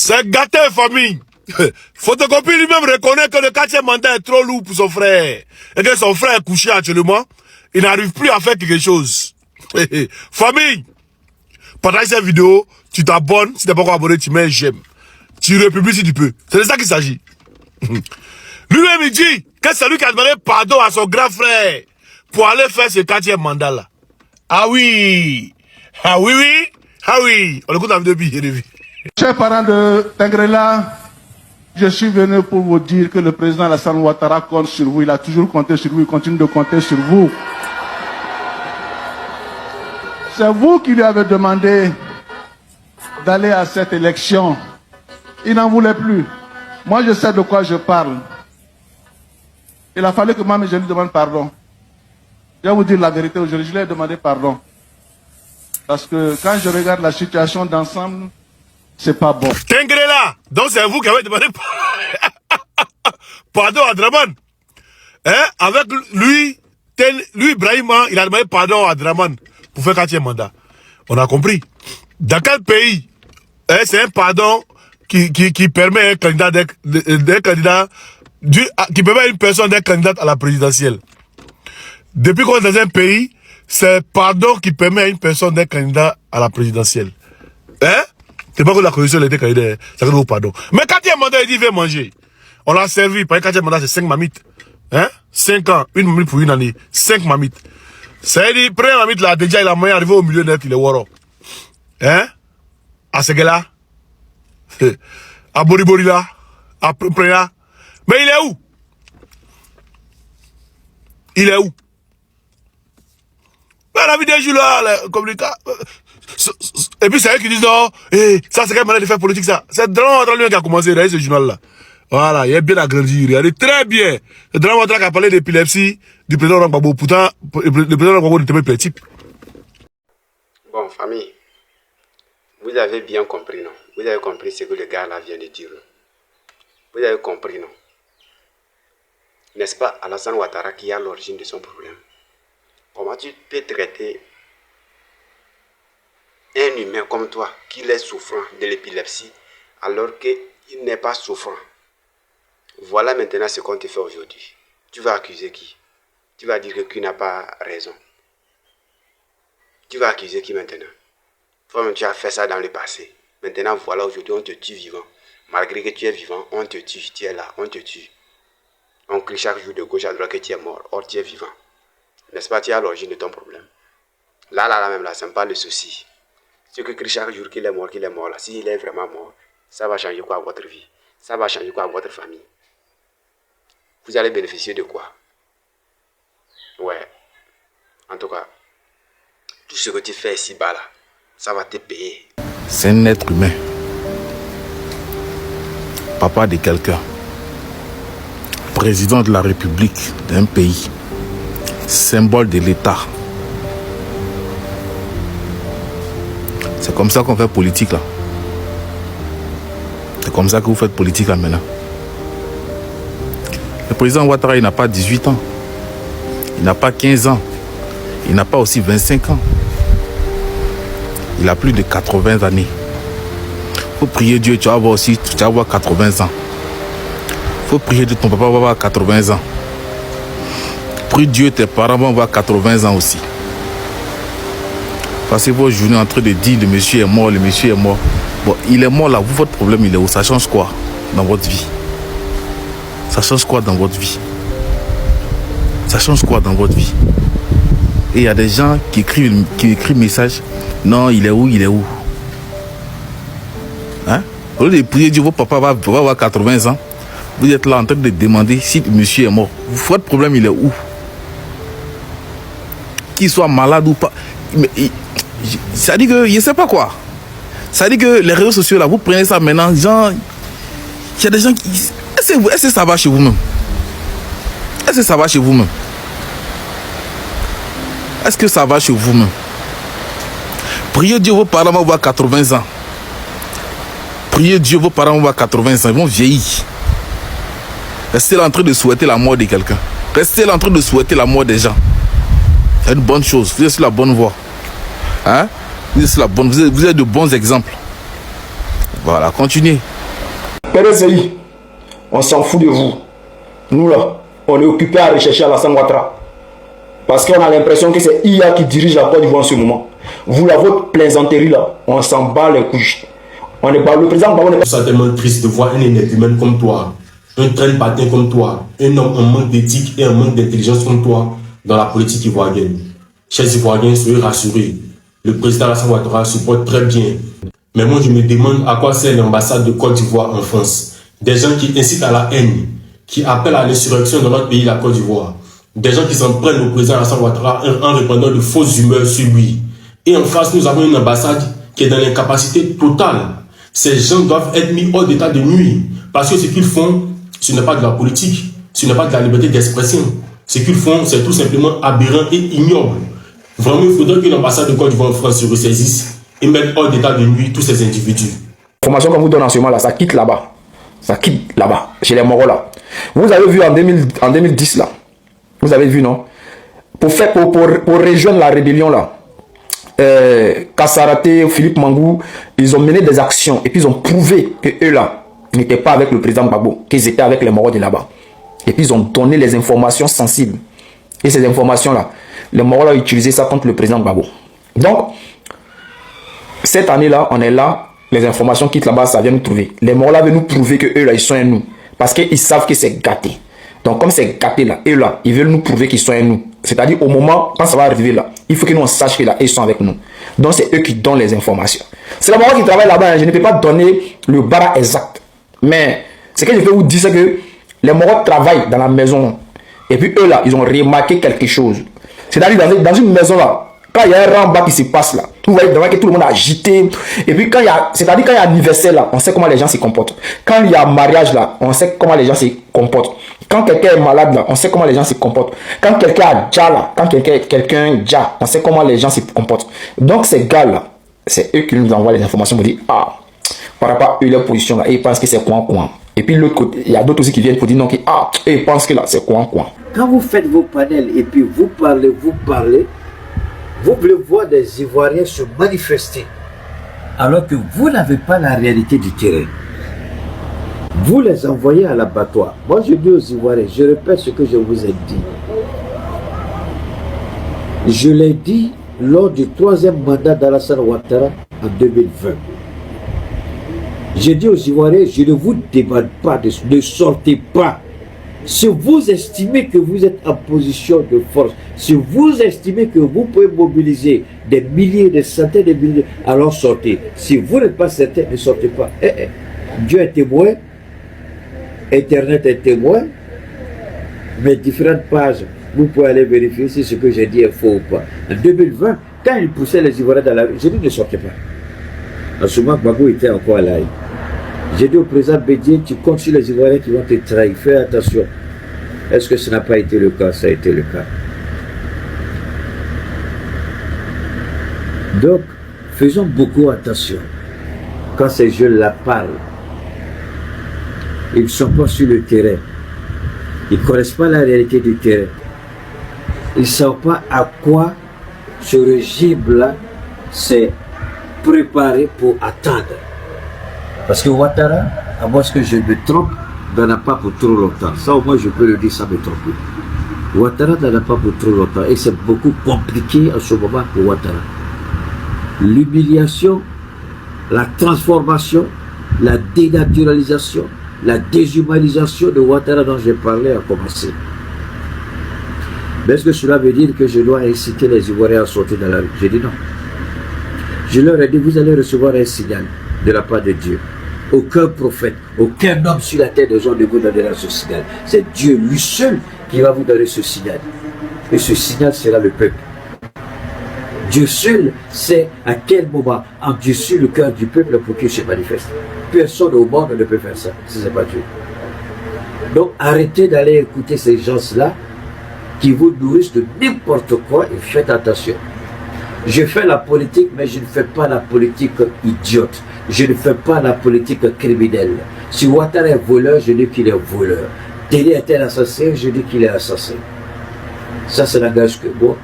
C'est gâté, famille. Photocopie lui-même reconnaît que le 4e mandat est trop lourd pour son frère. Et que son frère est couché actuellement. Il n'arrive plus à faire quelque chose. Famille, partage cette vidéo, tu t'abonnes. Si tu n'es pas encore abonné, tu mets un j'aime. Tu republies si tu peux. C'est de ça qu'il s'agit. Lui-même, il dit que c'est lui qui a demandé pardon à son grand frère pour aller faire ce 4e mandat-là. Ah oui. Ah oui, oui. Ah oui. On écoute la vidéo, puis il revient. Chers parents de Tengrela, je suis venu pour vous dire que le président Alassane Ouattara compte sur vous. Il a toujours compté sur vous, il continue de compter sur vous. C'est vous qui lui avez demandé d'aller à cette élection. Il n'en voulait plus. Moi, je sais de quoi je parle. Il a fallu que moi, je lui demande pardon. Je vais vous dire la vérité aujourd'hui, je lui ai demandé pardon. Parce que quand je regarde la situation d'ensemble, c'est pas bon. Tengrela, donc c'est vous qui avez demandé pardon à Draman. Hein? Avec lui, Ibrahima, il a demandé pardon à Draman pour faire 4e mandat. On a compris. Dans quel pays, hein, c'est un pardon qui permet un candidat qui permet à une personne d'être candidate à la présidentielle. Depuis qu'on est dans un pays, c'est pardon qui permet à une personne d'être candidat à la présidentielle. Hein? C'est pas que la corruption était candidat, ça veut dire pardon. Mais 4e mandat, il dit, il veut manger. On l'a servi, par 4e mandat, c'est 5 mamites. Hein? 5 ans, une mamite pour une année. 5 mamites. Ça veut dire, première mamite là, déjà, il a moyen d'arriver au milieu net, il est waro. Hein? À ce gars-là? À Boribori là? À Prena? Mais il est où? Il est où? Mais la vidéo joue là, le communicat. Et puis c'est eux qui disent non, ça c'est quelle manière de faire politique ça. C'est Draman Ouattara qui a commencé derrière ce journal là. Voilà, il est bien agrandi, il est très bien. C'est Draman Ouattara qui a parlé d'épilepsie du président Gbagbo. Pourtant, le président Gbagbo n'était pas épileptique. Bon, famille, vous avez bien compris, non? Vous avez compris ce que le gars là vient de dire. Vous avez compris, non? N'est-ce pas Alassane Ouattara qui est à l'origine de son problème? Comment tu peux traiter un humain comme toi qui est souffrant de l'épilepsie alors qu'il n'est pas souffrant? Voilà maintenant ce qu'on te fait aujourd'hui. Tu vas accuser qui? Tu vas dire que qui n'a pas raison. Tu vas accuser qui maintenant? Toi-même tu as fait ça dans le passé. Maintenant voilà, aujourd'hui on te tue vivant. Malgré que tu es vivant, on te tue, tu es là, on te tue. On crie chaque jour de gauche à droite que tu es mort, or tu es vivant. N'est-ce pas, tu es à l'origine de ton problème. Là, même là, ce n'est pas le souci. Ce que crie chaque jour qu'il est mort là, s'il est vraiment mort, ça va changer quoi à votre vie? Ça va changer quoi à votre famille? Vous allez bénéficier de quoi? Ouais. En tout cas, tout ce que tu fais ici-bas là, ça va te payer. C'est un être humain. Papa de quelqu'un. Président de la République d'un pays. Symbole de l'État. C'est comme ça qu'on fait politique là. C'est comme ça que vous faites politique là maintenant. Le président Ouattara, il n'a pas 18 ans. Il n'a pas 15 ans. Il n'a pas aussi 25 ans. Il a plus de 80 années. Faut prier Dieu, tu vas avoir aussi, tu vas avoir 80 ans. Faut prier Dieu, ton papa va avoir 80 ans. Prie Dieu, tes parents vont avoir 80 ans aussi. Passez vos journées en train de dire le monsieur est mort, le monsieur est mort. Bon, il est mort là, vous, votre problème il est où? Ça change quoi dans votre vie? Ça change quoi dans votre vie? Ça change quoi dans votre vie? Et il y a des gens qui écrivent message. Non, il est où? Il est où? Hein? Au lieu de prier Dieu, votre papa va avoir 80 ans. Vous êtes là en train de demander si le monsieur est mort. Votre problème il est où? Qu'il soit malade ou pas. Ça dit que, je ne sais pas quoi. Ça dit que les réseaux sociaux là, vous prenez ça maintenant, genre, il y a des gens qui... Est-ce que ça va chez vous-même? Est-ce que ça va chez vous-même? Est-ce que ça va chez vous-même? Priez Dieu, vos parents vont avoir 80 ans. Priez Dieu, vos parents vont avoir 80 ans, ils vont vieillir. Restez là en train de souhaiter la mort de quelqu'un. Restez là en train de souhaiter la mort des gens. C'est une bonne chose. Vous êtes sur la bonne voie. Hein? Vous êtes sur la bonne. Vous êtes de bons exemples. Voilà, continuez. PDCI, on s'en fout de vous. Nous là, on est occupé à rechercher Alassane Ouattara. Parce qu'on a l'impression que c'est IA qui dirige la Côte d'Ivoire en ce moment. Vous, là, votre plaisanterie là, on s'en bat les couches. On n'est pas le président. C'est tellement triste de voir un humain comme toi, un train-patin comme toi, un homme en manque d'éthique et en manque d'intelligence comme toi dans la politique ivoirienne. Chers Ivoiriens, soyez rassurés. Le président Alassane Ouattara se porte très bien. Mais moi, je me demande à quoi sert l'ambassade de Côte d'Ivoire en France. Des gens qui incitent à la haine, qui appellent à l'insurrection dans notre pays, la Côte d'Ivoire. Des gens qui s'en prennent au président Alassane Ouattara en répandant de fausses humeurs sur lui. Et en face, nous avons une ambassade qui est dans l'incapacité totale. Ces gens doivent être mis hors d'état de nuire. Parce que ce qu'ils font, ce n'est pas de la politique, ce n'est pas de la liberté d'expression. Ce qu'ils font, c'est tout simplement aberrant et ignoble. Vraiment, il faudrait que l'ambassade de Côte d'Ivoire en France se ressaisisse et mette hors d'état de nuire tous ces individus. L'information qu'on vous donne en ce moment là, ça quitte là-bas. Ça quitte là-bas, chez les Moros là. Vous avez vu en 2010 là. Vous avez vu, non? Pour rejoindre la rébellion là, Kassaraté, Philippe Mangou, ils ont mené des actions et puis ils ont prouvé que eux là n'étaient pas avec le président Gbagbo, qu'ils étaient avec les Moros de là-bas. Et puis ils ont donné les informations sensibles. Et ces informations là, les Moros là ont utilisé ça contre le président Gbagbo. Donc, cette année là, on est là, les informations quittent là-bas, ça vient nous trouver. Les Moros là veulent nous prouver que eux là, ils sont à nous. Parce qu'ils savent que c'est gâté. Donc, comme c'est gâté là, eux là, ils veulent nous prouver qu'ils sont à nous. C'est-à-dire, au moment, quand ça va arriver là, il faut que nous on sache que là, ils sont avec nous. Donc, c'est eux qui donnent les informations. C'est la Moro qui travaille là-bas. Je ne peux pas donner le bara exact. Mais, ce que je peux vous dire, c'est que les Moros travaillent dans la maison. Et puis, eux là, ils ont remarqué quelque chose. C'est-à-dire, dans une maison là, quand il y a un renbas qui se passe là, vous voyez que tout le monde a agité. Et puis quand il y a, c'est-à-dire quand il y a anniversaire là, on sait comment les gens se comportent. Quand il y a mariage là, on sait comment les gens se comportent. Quand quelqu'un est malade là, on sait comment les gens se comportent. Quand quelqu'un a déjà là, quand quelqu'un déjà, on sait comment les gens se comportent. Donc ces gars là, c'est eux qui nous envoient les informations pour dire ah, par rapport à eux leur position là, et ils pensent que c'est coin. Et puis l'autre côté, il y a d'autres aussi qui viennent pour dire non, ah, et ils pensent que là c'est coin. Quand vous faites vos panels et puis vous parlez, vous voulez voir des Ivoiriens se manifester, alors que vous n'avez pas la réalité du terrain. Vous les envoyez à l'abattoir. Moi, je dis aux Ivoiriens, je répète ce que je vous ai dit. Je l'ai dit lors du 3e mandat d'Alassane Ouattara en 2020. J'ai dit aux Ivoiriens, je ne vous demande pas, ne sortez pas. Si vous estimez que vous êtes en position de force, si vous estimez que vous pouvez mobiliser des milliers, des centaines de milliers, alors sortez. Si vous n'êtes pas certain, ne sortez pas. Dieu est témoin, Internet est témoin, mes différentes pages, vous pouvez aller vérifier si ce que j'ai dit est faux ou pas. En 2020, quand il poussait les Ivoiriens dans la rue, j'ai dit ne sortez pas. En ce moment, Gbagbo était encore là. J'ai dit au président Bédié, tu comptes sur les Ivoiriens qui vont te trahir, fais attention. Est-ce que ce n'a pas été le cas? Ça a été le cas. Donc, faisons beaucoup attention. Quand ces jeunes-là parlent, ils ne sont pas sur le terrain. Ils ne connaissent pas la réalité du terrain. Ils ne savent pas à quoi ce régime-là s'est préparé pour attendre. Parce que Ouattara, à moins que je me trompe, n'en a pas pour trop longtemps. Ça au moins je peux le dire sans me tromper. Ouattara n'en a pas pour trop longtemps. Et c'est beaucoup compliqué en ce moment pour Ouattara. L'humiliation, la transformation, la dénaturalisation, la déshumanisation de Ouattara dont j'ai parlé a commencé. Mais est-ce que cela veut dire que je dois inciter les Ivoiriens à sortir dans la rue? J'ai dit non. Je leur ai dit, vous allez recevoir un signal de la part de Dieu. Aucun prophète, aucun homme sur la terre de ne vous donnera ce signal. C'est Dieu lui seul qui va vous donner ce signal. Et ce signal sera le peuple. Dieu seul sait à quel moment endurcir le cœur du peuple pour qu'il se manifeste. Personne au monde ne peut faire ça, si ce n'est pas Dieu. Donc arrêtez d'aller écouter ces gens-là qui vous nourrissent de n'importe quoi et faites attention. Je fais la politique, mais je ne fais pas la politique idiote. Je ne fais pas la politique criminelle. Si Ouattara est voleur, je dis qu'il est voleur. Télé est un assassin, je dis qu'il est assassin. Ça, c'est langage que moi,